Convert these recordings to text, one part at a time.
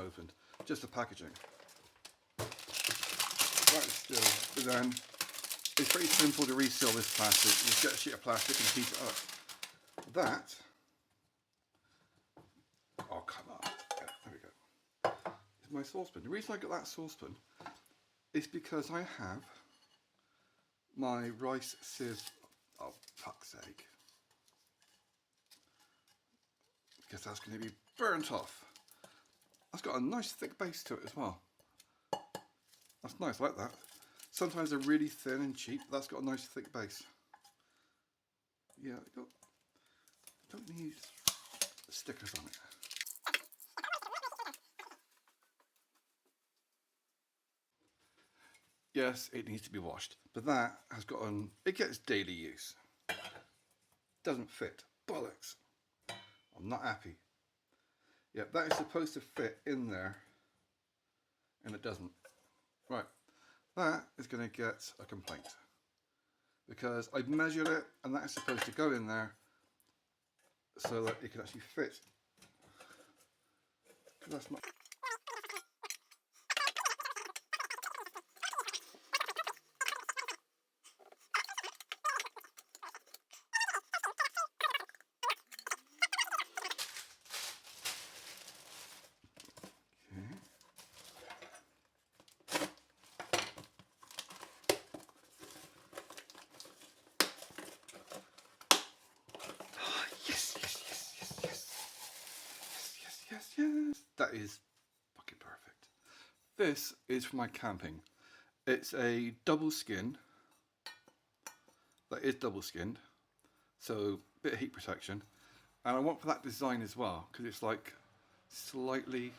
unopened, just the packaging. That is still, but then it's pretty simple to reseal this plastic. You just get a sheet of plastic and heat it up. That, oh come on, yeah, there we go, is my saucepan. The reason I got that saucepan is because I have my rice sieve, oh fuck's sake, because that's going to be burnt off. That's got a nice thick base to it as well. That's nice, I like that. Sometimes they're really thin and cheap, but that's got a nice thick base. Yeah, I don't need stickers on it. Yes, it needs to be washed, but that has got it gets daily use. Doesn't fit. Bollocks. I'm not happy. Yeah, that is supposed to fit in there, and it doesn't. Right, that is going to get a complaint. Because I've measured it, and that is supposed to go in there so that it can actually fit. That's not. Yes, that is fucking perfect. This is for my camping. It's a double skin. That is double skinned, so a bit of heat protection. And I want for that design as well, because it's like slightly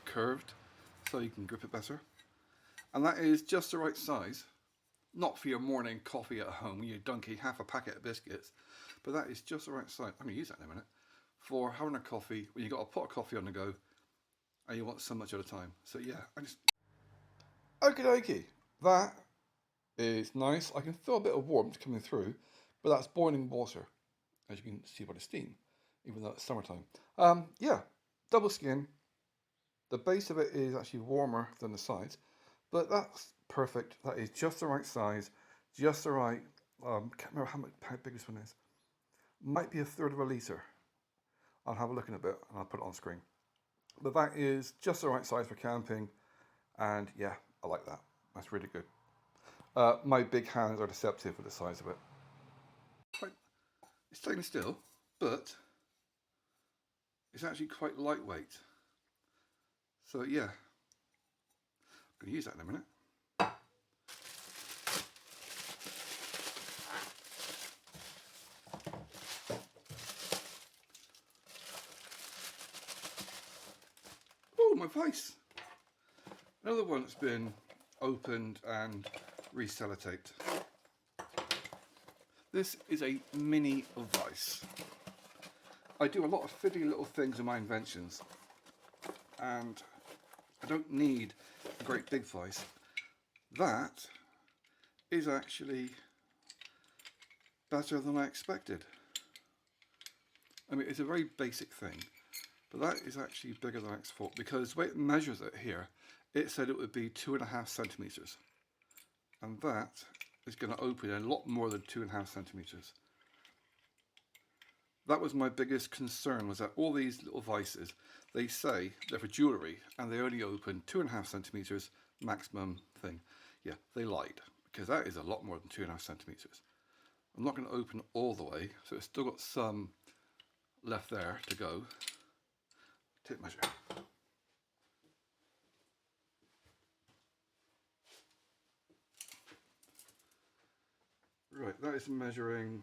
curved, so you can grip it better. And that is just the right size. Not for your morning coffee at home when you dunking half a packet of biscuits, but that is just the right size. I'm going to use that in a minute. For having a coffee when you've got a pot of coffee on the go and you want so much at a time. So yeah, okie dokie. That is nice. I can feel a bit of warmth coming through, but that's boiling water, as you can see by the steam, even though it's summertime. Yeah, double skin. The base of it is actually warmer than the sides, but that's perfect. That is just the right size, just the right, can't remember how big this one is. Might be a third of a litre. I'll have a look in a bit and I'll put it on screen. But that is just the right size for camping, and yeah, I like that. That's really good. My big hands are deceptive with the size of it. It's stainless steel, but it's actually quite lightweight. So yeah, I'm going to use that in a minute. Oh, my vise. Another one that's been opened and re-sellotaped. This is a mini vise. I do a lot of fiddly little things in my inventions, and I don't need a great big vise. That is actually better than I expected. I mean, it's a very basic thing, but that is actually bigger than I thought, because the way it measures it here, it said it would be 2.5 centimeters, and that is going to open a lot more than 2.5 centimeters. That was my biggest concern, was that all these little vices, they say they're for jewellery and they only open 2.5 centimeters maximum thing. Yeah, they lied, because that is a lot more than 2.5 centimeters. I'm not going to open all the way, so it's still got some left there to go. Tape measure. Right, that is measuring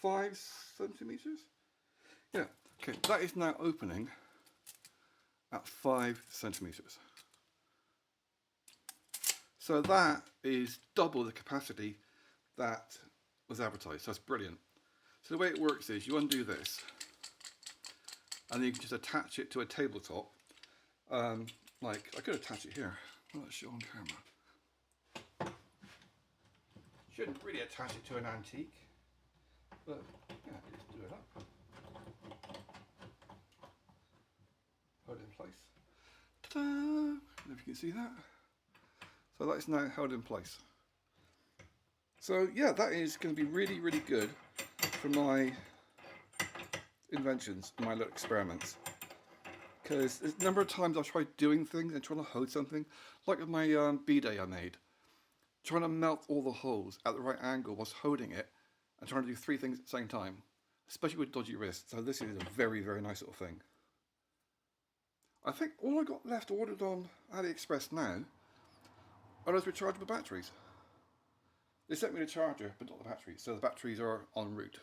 5 centimeters. Yeah, okay, that is now opening at 5 centimeters. So that is double the capacity that was advertised. So that's brilliant. So the way it works is you undo this, and then you can just attach it to a tabletop. Like, I could attach it here. I'll let it show on camera. Shouldn't really attach it to an antique, but yeah, just do it up. Put it in place. place. Ta-da! I don't know if you can see that. So that's now held in place. So yeah, that is going to be really, really good for my inventions, my little experiments. Because there's a number of times I've tried doing things and trying to hold something, like with my B-day I made. Trying to melt all the holes at the right angle whilst holding it and trying to do 3 things at the same time, especially with dodgy wrists. So this is a very, very nice little thing. I think all I got left ordered on AliExpress now are those rechargeable batteries. They sent me the charger, but not the batteries, so the batteries are en route.